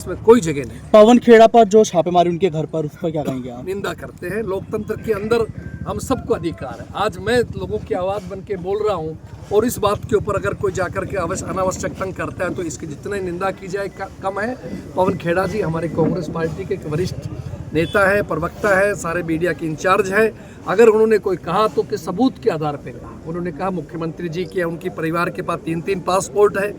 इसमें कोई जगह नहीं। पवन खेड़ा पर जो छापेमारी उनके घर पर, उस पर क्या कहेंगे आप? निंदा करते हैं। लोकतंत्र के अंदर हम सबको अधिकार है। आज मैं लोगों की आवाज़ बन के बोल रहा हूँ और इस बात के ऊपर अगर कोई जाकर के अनावश्यक तंग करता है तो इसकी जितनी निंदा की जाए कम है। पवन खेड़ा जी हमारे कांग्रेस पार्टी के एक वरिष्ठ नेता है, प्रवक्ता है, सारे मीडिया के इंचार्ज है। अगर उन्होंने कोई कहा तो कि सबूत के आधार पर कहा। उन्होंने कहा मुख्यमंत्री जी के उनके परिवार के पास 3-3 पासपोर्ट है,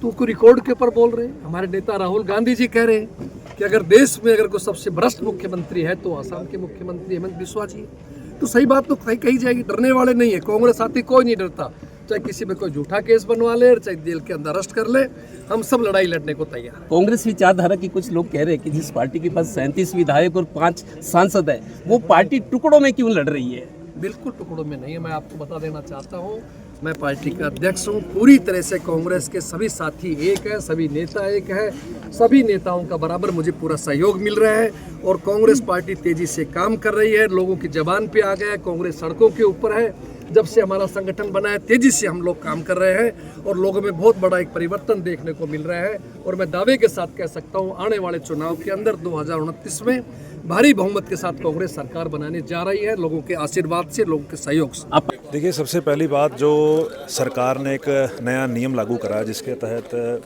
तो उसको रिकॉर्ड के ऊपर बोल रहे हैं। हमारे नेता राहुल गांधी जी कह रहे हैं कि अगर देश में अगर कोई सबसे भ्रष्ट मुख्यमंत्री है तो आसाम के मुख्यमंत्री हेमंत बिस्वा जी है। तो सही बात तो कही जाएगी। डरने वाले नहीं है। कांग्रेस साथी कोई नहीं डरता, चाहे किसी पे कोई झूठा केस बनवा ले, चाहे जेल के अंदर अरेस्ट कर ले, हम सब लड़ाई लड़ने को तैयार हैं। कांग्रेस विचारधारा की कुछ लोग कह रहे हैं कि जिस पार्टी के पास 37 विधायक और 5 सांसद है, वो पार्टी टुकड़ों में क्यों लड़ रही है? बिल्कुल टुकड़ों में नहीं है। मैं आपको बता देना चाहता हूँ, मैं पार्टी का अध्यक्ष हूँ। पूरी तरह से कांग्रेस के सभी साथी एक है, सभी नेता एक है, सभी नेताओं का बराबर मुझे पूरा सहयोग मिल रहा है और कांग्रेस पार्टी तेजी से काम कर रही है। लोगों की जबान पे आ गया है, कांग्रेस सड़कों के ऊपर है। जब से हमारा संगठन बना है तेजी से हम लोग काम कर रहे हैं और लोगों में बहुत बड़ा एक परिवर्तन देखने को मिल रहा है। और मैं दावे के साथ कह सकता हूँ आने वाले चुनाव के अंदर 2029 में भारी बहुमत के साथ कांग्रेस सरकार बनाने जा रही है, लोगों के आशीर्वाद से, लोगों के सहयोग से। देखिए, सबसे पहली बात, जो सरकार ने एक नया नियम लागू करा जिसके तहत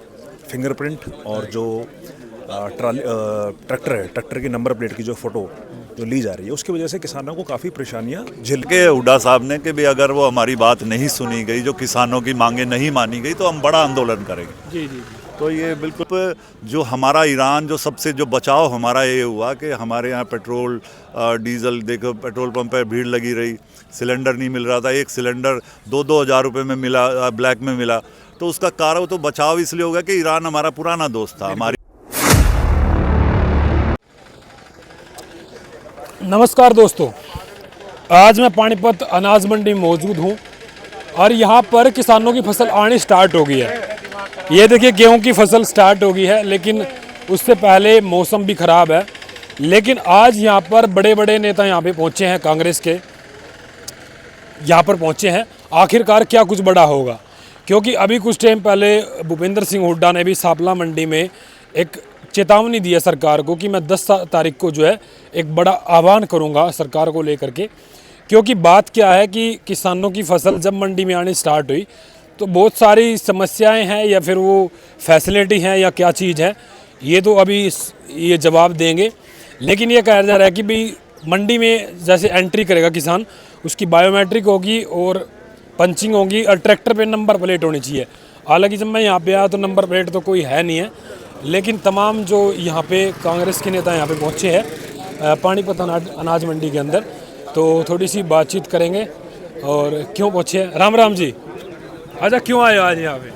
फिंगरप्रिंट और जो ट्रैक्टर है, ट्रैक्टर की नंबर प्लेट की जो फोटो जो ली जा रही है, उसकी वजह से किसानों को काफ़ी परेशानियां झेल के हुड्डा साहब ने कि भी अगर वो हमारी बात नहीं सुनी गई, जो किसानों की मांगे नहीं मानी गई, तो हम बड़ा आंदोलन करेंगे। जी जी। तो ये बिल्कुल जो हमारा ईरान जो सबसे जो बचाव हमारा ये हुआ कि हमारे यहाँ पेट्रोल डीजल, देखो पेट्रोल पंप पर भीड़ लगी रही, सिलेंडर नहीं मिल रहा था। एक सिलेंडर 2-2 हज़ार रुपये में मिला, ब्लैक में मिला। तो उसका कारण तो बचाव इसलिए होगा कि ईरान हमारा पुराना दोस्त था। हमारी नमस्कार दोस्तों, आज मैं पानीपत अनाज मंडी में मौजूद हूँ और यहाँ पर किसानों की फसल आनी स्टार्ट हो गई है। ये देखिए, गेहूं की फसल स्टार्ट हो गई है, लेकिन उससे पहले मौसम भी ख़राब है। लेकिन आज यहाँ पर बड़े बड़े नेता यहाँ पे पहुँचे हैं, कांग्रेस के यहाँ पर पहुँचे हैं। आखिरकार क्या कुछ बड़ा होगा, क्योंकि अभी कुछ टाइम पहले भूपेंद्र सिंह हुड्डा ने भी सांपला मंडी में एक चेतावनी दी है सरकार को कि मैं 10 तारीख को जो है एक बड़ा आह्वान करूंगा सरकार को लेकर के। क्योंकि बात क्या है कि किसानों की फसल जब मंडी में आनी स्टार्ट हुई तो बहुत सारी समस्याएं हैं, या फिर वो फैसिलिटी हैं या क्या चीज़ है, ये तो अभी ये जवाब देंगे। लेकिन ये कहा जा रहा है कि भाई मंडी में जैसे एंट्री करेगा किसान, उसकी बायोमेट्रिक होगी और पंचिंग होगी और ट्रैक्टर पे नंबर प्लेट होनी चाहिए। हालांकि जब मैं यहाँ पे आया तो नंबर प्लेट तो कोई है नहीं है, लेकिन तमाम जो यहाँ पे कांग्रेस के नेता यहाँ पे पहुँचे हैं पानीपत अनाज मंडी के अंदर, तो थोड़ी सी बातचीत करेंगे। और क्यों पहुँचे हैं? राम राम जी। अच्छा, क्यों आए हो आज यहाँ पे?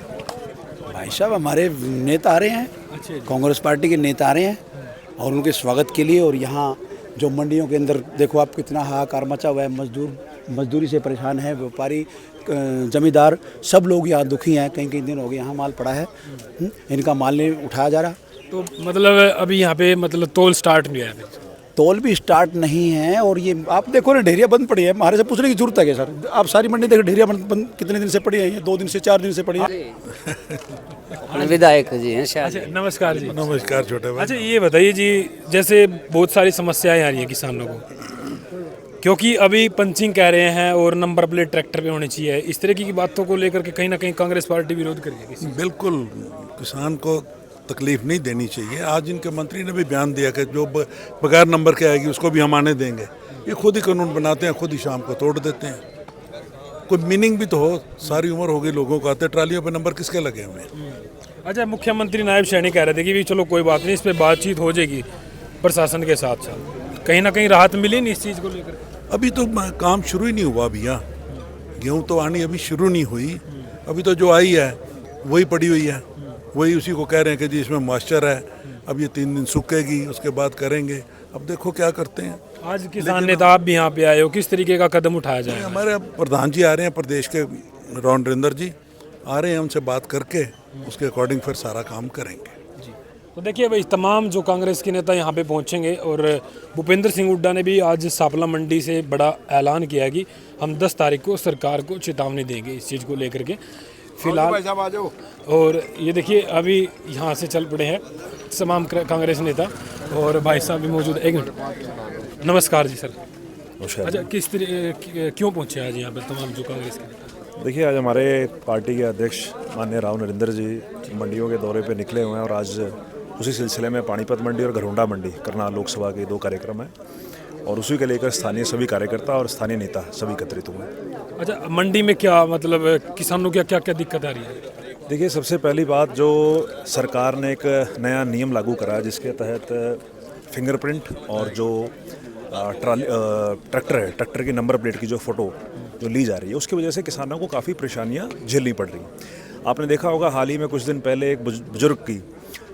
भाई साहब, हमारे नेता आ रहे हैं, कांग्रेस पार्टी के नेता आ रहे हैं और उनके स्वागत के लिए। और यहाँ जो मंडियों के अंदर देखो आप, कितना हाहाकार मचा हुआ है। मजदूरी से परेशान है, व्यापारी, जमींदार, सब लोग यहाँ दुखी हैं। कई दिन हो गए यहाँ माल पड़ा है, इनका माल नहीं उठाया जा रहा। तो मतलब अभी यहाँ पे मतलब तोल स्टार्ट नहीं है? तोल भी स्टार्ट नहीं है। और ये आप देखो ना, ढेरिया बंद पड़ी है। हमारे से पूछने की जरूरत है क्या सर? आप सारी मंडी देखो, ढेरिया बंद कितने दिन से पड़ी है? 2 दिन से 4 दिन से पड़ी है। विधायक जी हैं शायद। अच्छा, नमस्कार जी। नमस्कार छोटे भाई। अच्छा, ये बताइए जी, जैसे बहुत सारी समस्याएं आ रही हैं किसानों को, क्योंकि अभी पंचिंग कह रहे हैं और नंबर प्लेट ट्रैक्टर पे होनी चाहिए, इस तरह की बातों को लेकर के कहीं ना कहीं कांग्रेस पार्टी विरोध कर रही है। बिल्कुल किसान को तकलीफ नहीं देनी चाहिए। आज इनके मंत्री ने भी बयान दिया कि जो बगैर नंबर के आएगी उसको भी हम आने देंगे। ये खुद ही कानून बनाते हैं, खुद ही शाम को तोड़ देते हैं। कोई मीनिंग भी तो हो। सारी उम्र हो गई लोगों को आते, ट्रालियों पे नंबर किसके लगे हुए? अच्छा, मुख्यमंत्री नायब सैनी कह रहे थे कि भी चलो कोई बात नहीं, इस पर बातचीत हो जाएगी प्रशासन के साथ साथ। कहीं ना कहीं राहत मिली नहीं इस चीज़ को लेकर? अभी तो काम शुरू ही नहीं हुआ भैया। गेहूँ तो आनी अभी शुरू नहीं हुई। अभी तो जो आई है वही पड़ी हुई है, वही उसी को कह रहे हैं कि जी इसमें मॉइस्चर है, अब ये 3 दिन सूखेगी, उसके बाद करेंगे। अब देखो क्या करते हैं। आज किसान नेता आप भी यहाँ पे आए हो, किस तरीके का कदम उठाया जाए? हमारे प्रधान जी आ रहे हैं, प्रदेश के राव नरेंद्र जी आ रहे हैं, उनसे बात करके उसके अकॉर्डिंग फिर सारा काम करेंगे। तो देखिए भाई, तमाम जो कांग्रेस के नेता यहाँ पे पहुँचेंगे और भूपेंद्र सिंह हुड्डा ने भी आज सांपला मंडी से बड़ा ऐलान किया कि हम 10 तारीख को सरकार को चेतावनी देंगे इस चीज़ को लेकर के। फिलहाल और ये देखिए, अभी यहाँ से चल पड़े हैं तमाम कांग्रेस नेता और भाई साहब भी मौजूद हैं। एक मिनट, नमस्कार जी सर। अच्छा, किस तरह क्यों पहुंचे आज यहाँ पर तमाम जो कांग्रेस के नेता? देखिए, आज हमारे पार्टी के अध्यक्ष माननीय राव नरेंद्र जी मंडियों के दौरे पे निकले हुए हैं और आज उसी सिलसिले में पानीपत मंडी और घरौंडा मंडी करनाल लोकसभा के 2 कार्यक्रम हैं और उसी के लेकर स्थानीय सभी कार्यकर्ता और स्थानीय नेता सभी एकत्रित हुए हैं। अच्छा, मंडी में क्या मतलब किसानों की क्या क्या दिक्कत आ रही है? देखिए, सबसे पहली बात जो सरकार ने एक नया नियम लागू करा जिसके तहत फिंगरप्रिंट और जो ट्रैक्टर है, ट्रैक्टर की नंबर प्लेट की जो फ़ोटो जो ली जा रही है, उसकी वजह से किसानों को काफ़ी परेशानियां झेलनी पड़ रही हैं। आपने देखा होगा हाल ही में कुछ दिन पहले एक बुजुर्ग की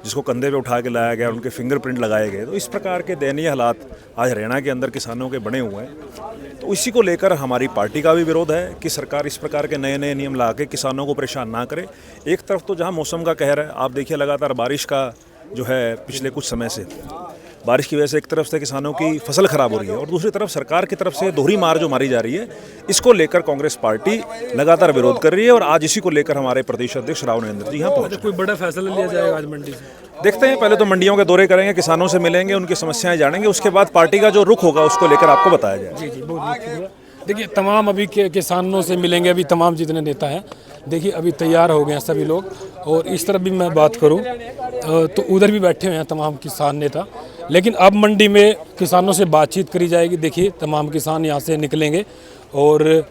जिसको कंधे पे उठा के लाया गया, उनके फिंगरप्रिंट लगाए गए। तो इस प्रकार के दयनीय हालात आज हरियाणा के अंदर किसानों के बने हुए हैं। तो इसी को लेकर हमारी पार्टी का भी विरोध है कि सरकार इस प्रकार के नए नए नियम ला के किसानों को परेशान ना करे। एक तरफ तो जहाँ मौसम का कहर है, आप देखिए लगातार बारिश का जो है पिछले कुछ समय से बारिश की वजह से एक तरफ से किसानों की फसल खराब हो रही है और दूसरी तरफ सरकार की तरफ से दोहरी मार जो मारी जा रही है, इसको लेकर कांग्रेस पार्टी लगातार विरोध कर रही है और आज इसी को लेकर हमारे प्रदेश अध्यक्ष राव नरेंद्र जी यहाँ पहुंचे। कोई बड़ा फैसला लिया जाएगा आज मंडी से? देखते हैं, पहले तो मंडियों के दौरे करेंगे, किसानों से मिलेंगे, उनकी समस्याएं जानेंगे, उसके बाद पार्टी का जो रुख होगा उसको लेकर आपको बताया जाएगा। जी जी, बहुत शुक्रिया। देखिए, तमाम अभी के किसानों से मिलेंगे, अभी तमाम जितने नेता हैं देखिए अभी तैयार हो गए हैं सभी लोग। और इस तरफ भी मैं बात करूं तो उधर भी बैठे हुए हैं तमाम किसान नेता, लेकिन अब मंडी में किसानों से बातचीत करी जाएगी। देखिए, तमाम किसान यहाँ से निकलेंगे और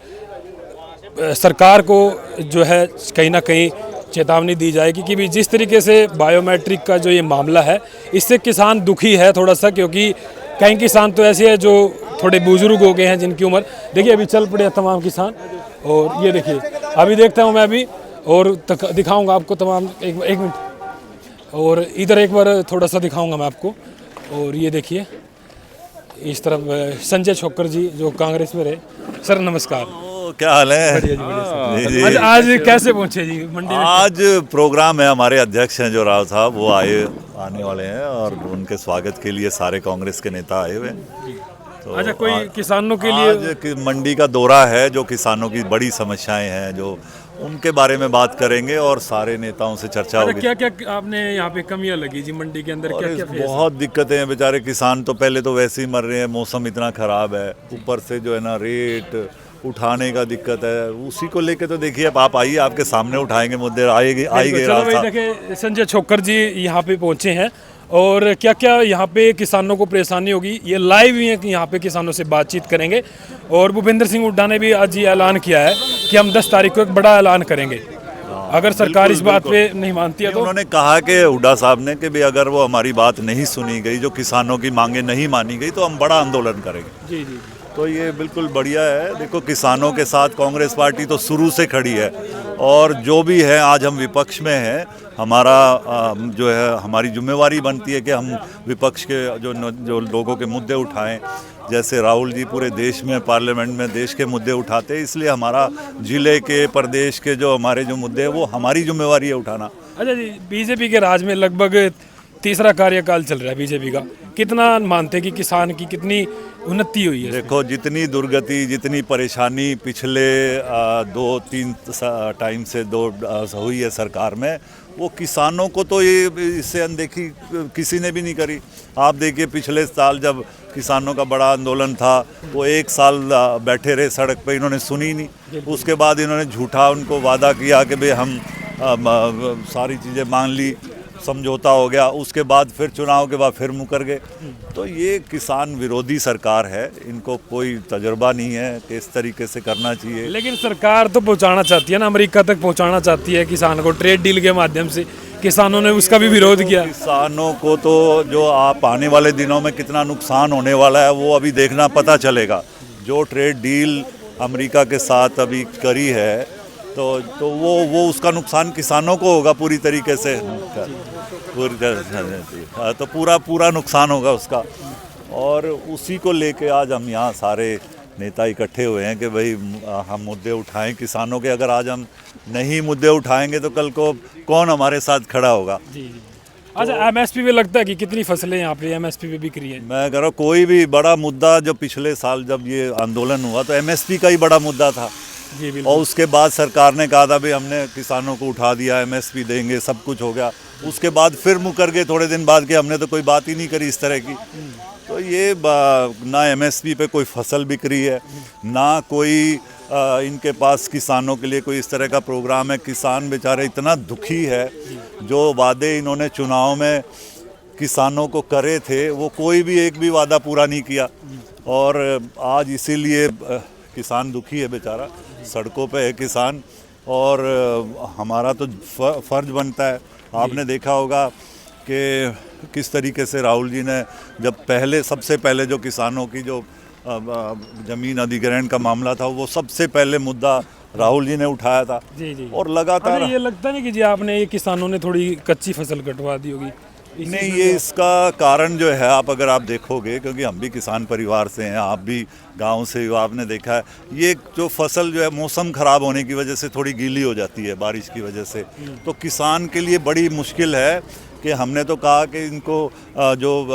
सरकार को जो है कहीं ना कहीं चेतावनी दी जाएगी कि भी जिस तरीके से बायोमेट्रिक का जो ये मामला है, इससे किसान दुखी है थोड़ा सा, क्योंकि कई किसान तो ऐसे हैं जो थोड़े बुजुर्ग हो गए हैं जिनकी उम्र। देखिए, अभी चल पड़े हैं तमाम किसान और ये देखिए अभी देखता हूँ मैं अभी और दिखाऊंगा आपको तमाम। एक मिनट, और इधर एक बार थोड़ा सा दिखाऊंगा मैं आपको। और ये देखिए इस तरफ संजय छोकर जी जो कांग्रेस में रहे। सर नमस्कार। क्या हाल है? बढ़िया। आज कैसे पहुंचे जी मंडी में? आज प्रोग्राम है, हमारे अध्यक्ष हैं जो राव साहब, वो आने वाले हैं और उनके स्वागत के लिए सारे कांग्रेस के नेता आए हुए हैं। तो अच्छा, कोई किसानों के लिए आज मंडी का दौरा है, जो किसानों की बड़ी समस्याएं हैं जो उनके बारे में बात करेंगे और सारे नेताओं से चर्चा होगी। क्या क्या आपने यहाँ पे कमियां लगी जी मंडी के अंदर? क्या क्या बहुत दिक्कतें हैं बेचारे किसान, तो पहले तो वैसे ही मर रहे हैं, मौसम इतना खराब है, ऊपर से जो है ना रेट उठाने का दिक्कत है, उसी को लेके तो देखिए अब आप आइए, आपके सामने उठाएंगे मुद्दे। आएंगे। देखिए, संजय छोकर जी यहाँ पे पहुँचे हैं और क्या क्या यहाँ पे किसानों को परेशानी होगी ये लाइव ही है कि यहाँ पे किसानों से बातचीत करेंगे। और भूपेंद्र सिंह हुड्डा ने भी आज ये ऐलान किया है कि हम 10 तारीख को एक बड़ा ऐलान करेंगे अगर सरकार इस बात पे नहीं मानती है तो। उन्होंने कहा कि हुड्डा साहब ने कि भाई अगर वो हमारी बात नहीं सुनी गई, जो किसानों की मांगे नहीं मानी गई, तो हम बड़ा आंदोलन करेंगे। जी जी, तो ये बिल्कुल बढ़िया है। देखो, किसानों के साथ कांग्रेस पार्टी तो शुरू से खड़ी है और जो भी है आज हम विपक्ष में हैं, हमारा जो है हमारी जिम्मेवारी बनती है कि हम विपक्ष के जो लोगों के मुद्दे उठाएं। जैसे राहुल जी पूरे देश में पार्लियामेंट में देश के मुद्दे उठाते हैं, इसलिए हमारा जिले के प्रदेश के जो हमारे जो मुद्दे हैं वो हमारी जिम्मेवारी है उठाना। अच्छा जी, बीजेपी के राज में लगभग तीसरा कार्यकाल चल रहा है बीजेपी का, कितना मानते हैं कि किसान की कितनी उन्नति हुई है? देखो, जितनी दुर्गति, जितनी परेशानी पिछले 2-3 टाइम से हुई है सरकार में, वो किसानों को तो ये इससे अनदेखी किसी ने भी नहीं करी। आप देखिए, पिछले साल जब किसानों का बड़ा आंदोलन था, वो 1 साल बैठे रहे सड़क पे, इन्होंने सुनी नहीं। उसके बाद इन्होंने झूठा उनको वादा किया कि भाई हम सारी चीज़ें मान ली, समझौता हो गया, उसके बाद फिर चुनाव के बाद फिर मुकर गए। तो ये किसान विरोधी सरकार है, इनको कोई तजुर्बा नहीं है कि इस तरीके से करना चाहिए। लेकिन सरकार तो पहुंचाना चाहती है ना, अमेरिका तक पहुंचाना चाहती है किसान को ट्रेड डील के माध्यम से। किसानों ने उसका भी विरोध किया। किसानों को तो जो आप आने वाले दिनों में कितना नुकसान होने वाला है वो अभी देखना पता चलेगा। जो ट्रेड डील अमेरिका के साथ अभी करी है तो वो उसका नुकसान किसानों को होगा पूरी तरीके से, तो पूरा नुकसान होगा उसका। और उसी को लेके आज हम यहाँ सारे नेता इकट्ठे हुए हैं कि भाई हम मुद्दे उठाएं किसानों के। अगर आज हम नहीं मुद्दे उठाएंगे तो कल को कौन हमारे साथ खड़ा होगा? जी। अच्छा, एमएसपी पे लगता है कि कितनी फसलें यहाँ पे एमएसपी पे बिक रही है? मैं कह रहा हूँ कोई भी बड़ा मुद्दा, जो पिछले साल जब ये आंदोलन हुआ तो एमएसपी का ही बड़ा मुद्दा था। जी बिल्कुल। और उसके बाद सरकार ने कहा था भाई हमने किसानों को उठा दिया, MSP देंगे, सब कुछ हो गया। उसके बाद फिर मुकर गए थोड़े दिन बाद कि हमने तो कोई बात ही नहीं करी इस तरह की। तो ये ना MSP पे कोई फसल बिक रही है, ना कोई इनके पास किसानों के लिए कोई इस तरह का प्रोग्राम है। किसान बेचारे इतना दुखी है, जो वादे इन्होंने चुनाव में किसानों को करे थे वो कोई भी एक भी वादा पूरा नहीं किया। और आज इसीलिए किसान दुखी है बेचारा, सड़कों पे है किसान। और हमारा तो फ़र्ज बनता है, आपने देखा होगा कि किस तरीके से राहुल जी ने जब सबसे पहले जो किसानों की जो ज़मीन अधिग्रहण का मामला था वो सबसे पहले मुद्दा राहुल जी ने उठाया था। जी जी। और लगातार ये लगता नहीं कि जी आपने ये किसानों ने थोड़ी कच्ची फसल कटवा दी होगी? नहीं, ये इसका कारण जो है अगर आप देखोगे, क्योंकि हम भी किसान परिवार से हैं, आप भी गांव से हो, आपने देखा है ये जो फसल जो है मौसम ख़राब होने की वजह से थोड़ी गीली हो जाती है बारिश की वजह से। तो किसान के लिए बड़ी मुश्किल है कि हमने तो कहा कि इनको जो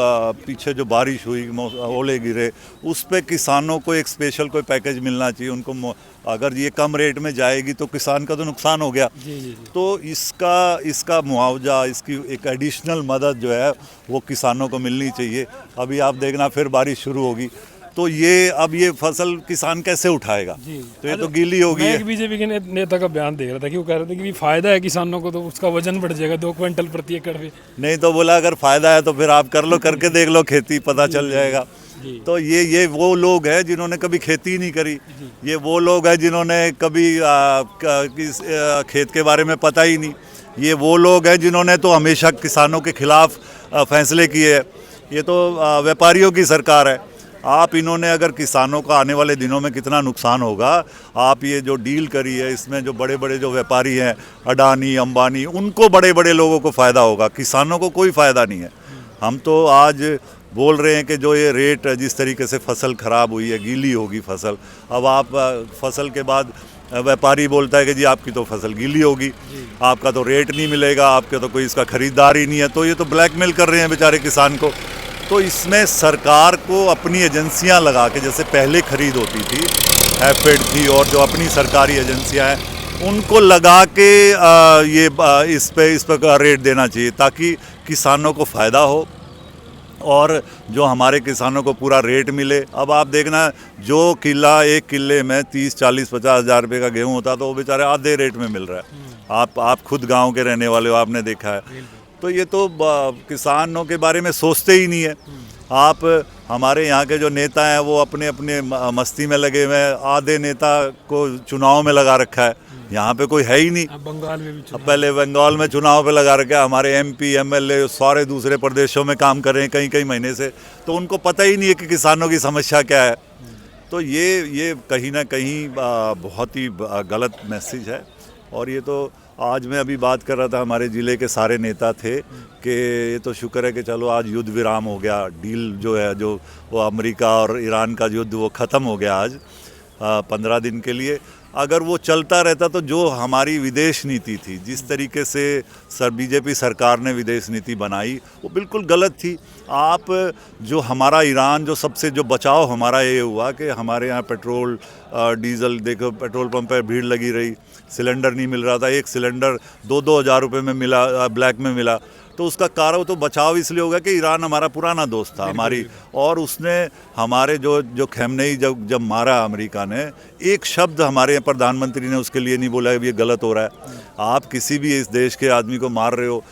पीछे जो बारिश हुई, ओले गिरे, उस पे किसानों को एक स्पेशल कोई पैकेज मिलना चाहिए उनको। अगर ये कम रेट में जाएगी तो किसान का तो नुकसान हो गया। तो इसका मुआवजा, इसकी एक एडिशनल मदद जो है वो किसानों को मिलनी चाहिए। अभी आप देखना फिर बारिश शुरू होगी तो ये फसल किसान कैसे उठाएगा? तो ये तो गीली होगी। मैं एक बीजेपी के नेता का बयान देख रहा था कि वो कह रहे थे कि फायदा है किसानों को, तो उसका वजन बढ़ जाएगा 2 क्विंटल प्रति एकड़ पे। नहीं तो बोला अगर फायदा है तो फिर आप कर लो, करके देख लो खेती, पता चल जाएगा। तो ये वो लोग हैं जिन्होंने कभी खेती ही नहीं करी, ये वो लोग हैं जिन्होंने कभी खेत के बारे में पता ही नहीं, ये वो लोग हैं जिन्होंने तो हमेशा किसानों के खिलाफ फैसले किए हैं। ये तो व्यापारियों की सरकार है। आप इन्होंने अगर किसानों का आने वाले दिनों में कितना नुकसान होगा, आप ये जो डील करी है इसमें जो बड़े बड़े जो व्यापारी हैं, अडानी, अंबानी, उनको बड़े बड़े लोगों को फ़ायदा होगा, किसानों को कोई फ़ायदा नहीं है। हम तो आज बोल रहे हैं कि जो ये रेट जिस तरीके से फसल ख़राब हुई है, गीली होगी फसल। अब आप फसल के बाद व्यापारी बोलता है कि जी आपकी तो फसल गीली होगी, आपका तो रेट नहीं मिलेगा, आपके तो कोई इसका ख़रीदार ही नहीं है। तो ये तो ब्लैकमेल कर रहे हैं बेचारे किसान को। तो इसमें सरकार को अपनी एजेंसियां लगा के, जैसे पहले खरीद होती थी, हैफेड थी और जो अपनी सरकारी एजेंसियां हैं उनको लगा के इस पे रेट देना चाहिए ताकि किसानों को फ़ायदा हो और जो हमारे किसानों को पूरा रेट मिले। अब आप देखना, जो एक किले में 30, 40, 50 हज़ार रुपये का गेहूँ होता तो वो बेचारे आधे रेट में मिल रहा है। आप खुद गाँव के रहने वाले हो, आपने देखा है। तो ये तो किसानों के बारे में सोचते ही नहीं है। आप हमारे यहाँ के जो नेता हैं वो अपने अपने मस्ती में लगे हुए हैं। आधे नेता को चुनाव में लगा रखा है, यहाँ पे कोई है ही नहीं। बंगाल में भी पहले बंगाल में चुनाव पे लगा रखा है। हमारे MP, MLA सारे दूसरे प्रदेशों में काम कर रहे हैं कई महीने से, तो उनको पता ही नहीं है कि किसानों की समस्या क्या है। तो ये कहीं ना कहीं बहुत ही गलत मैसेज है। और ये तो आज मैं अभी बात कर रहा था, हमारे ज़िले के सारे नेता थे कि ये तो शुक्र है कि चलो आज युद्ध विराम हो गया, डील जो है जो वो अमेरिका और ईरान का युद्ध वो ख़त्म हो गया आज 15 दिन के लिए। अगर वो चलता रहता तो जो हमारी विदेश नीति थी, जिस तरीके से बीजेपी सरकार ने विदेश नीति बनाई वो बिल्कुल गलत थी। आप जो हमारा ईरान जो सबसे जो बचाव हमारा ये हुआ कि हमारे यहाँ पेट्रोल डीजल, देखो पेट्रोल पंप पर भीड़ लगी रही, सिलेंडर नहीं मिल रहा था, एक सिलेंडर 2-2 हज़ार रुपये में मिला, ब्लैक में मिला। तो उसका कारण तो बचाव इसलिए होगा कि ईरान हमारा पुराना दोस्त था हमारी, और उसने हमारे जो खैमनेई जब मारा अमेरिका ने, एक शब्द हमारे प्रधानमंत्री ने उसके लिए नहीं बोला ये गलत हो रहा है। आप किसी भी इस देश के आदमी को मार रहे हो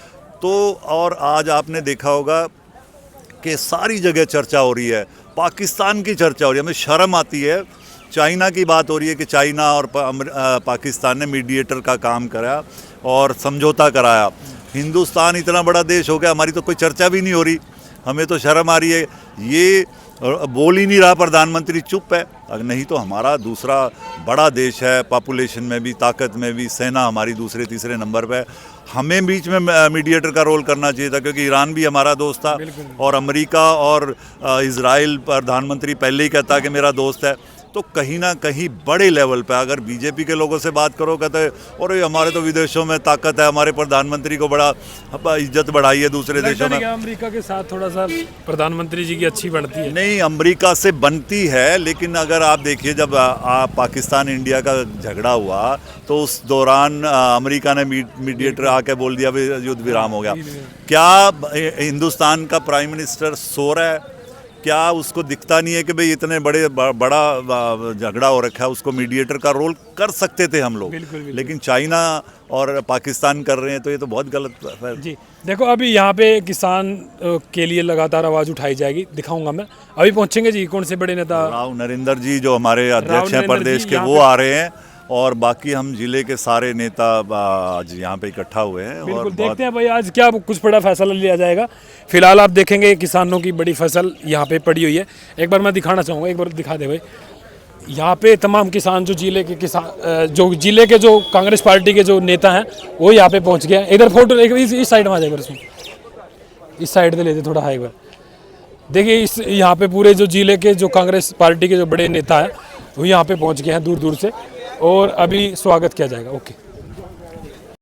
तो। और आज आपने देखा होगा कि सारी जगह चर्चा हो रही है, पाकिस्तान की चर्चा हो रही है। हमें शर्म आती है, चाइना की बात हो रही है कि चाइना और पाकिस्तान ने मीडिएटर का काम करा और समझौता कराया। हिंदुस्तान इतना बड़ा देश हो गया, हमारी तो कोई चर्चा भी नहीं हो रही। हमें तो शर्म आ रही है, ये बोल ही नहीं रहा प्रधानमंत्री, चुप है। नहीं तो हमारा दूसरा बड़ा देश है, पॉपुलेशन में भी, ताकत में भी, सेना हमारी दूसरे तीसरे नंबर पे। हमें बीच में मीडिएटर का रोल करना चाहिए था, क्योंकि ईरान भी हमारा दोस्त था और अमेरिका और इजराइल प्रधानमंत्री पहले ही कहता कि मेरा दोस्त है। तो कहीं ना कहीं बड़े लेवल पे अगर बीजेपी के लोगों से बात करो कहते हैं और हमारे तो विदेशों में ताकत है, हमारे प्रधानमंत्री को बड़ा इज्जत बढ़ाई है दूसरे देशों में। अमेरिका के साथ थोड़ा सा प्रधानमंत्री जी की अच्छी बनती है। नहीं, अमेरिका से बनती है, लेकिन अगर आप देखिए जब पाकिस्तान इंडिया का झगड़ा हुआ तो उस दौरान अमेरिका ने मीडिएटर आके बोल दिया भी युद्ध विराम हो गया। क्या हिंदुस्तान का प्राइम मिनिस्टर सो रहा है? क्या उसको दिखता नहीं है कि भाई इतने बड़ा झगड़ा हो रखा है, उसको मीडिएटर का रोल कर सकते थे हम लोग, लेकिन चाइना और पाकिस्तान कर रहे हैं, तो ये तो बहुत गलत है। जी देखो, अभी यहाँ पे किसान के लिए लगातार आवाज़ उठाई जाएगी, दिखाऊंगा मैं। अभी पहुँचेंगे जी कौन से बड़े नेता, राव नरेंद्र जी जो हमारे अध्यक्ष हैं प्रदेश के, वो आ रहे हैं, और बाकी हम जिले के सारे नेता आज यहाँ पे इकट्ठा हुए हैं। बिल्कुल, देखते हैं भाई आज क्या कुछ बड़ा फैसला लिया जाएगा। फिलहाल आप देखेंगे किसानों की बड़ी फसल यहाँ पे पड़ी हुई है। एक बार मैं दिखाना चाहूँगा, एक बार दिखा दे भाई। यहाँ पे तमाम किसान जो जिले के जिले के जो कांग्रेस पार्टी के जो नेता हैं वो यहाँ पे पहुँच गए हैं। इधर फोटो इस साइड में आ जाएगा, इस साइड से लेते थोड़ा है एक बार। देखिए इस यहाँ पे पूरे जो जिले के जो कांग्रेस पार्टी के जो बड़े नेता हैं वो यहाँ पे पहुँच गए हैं दूर दूर से, और अभी स्वागत किया जाएगा। ओके।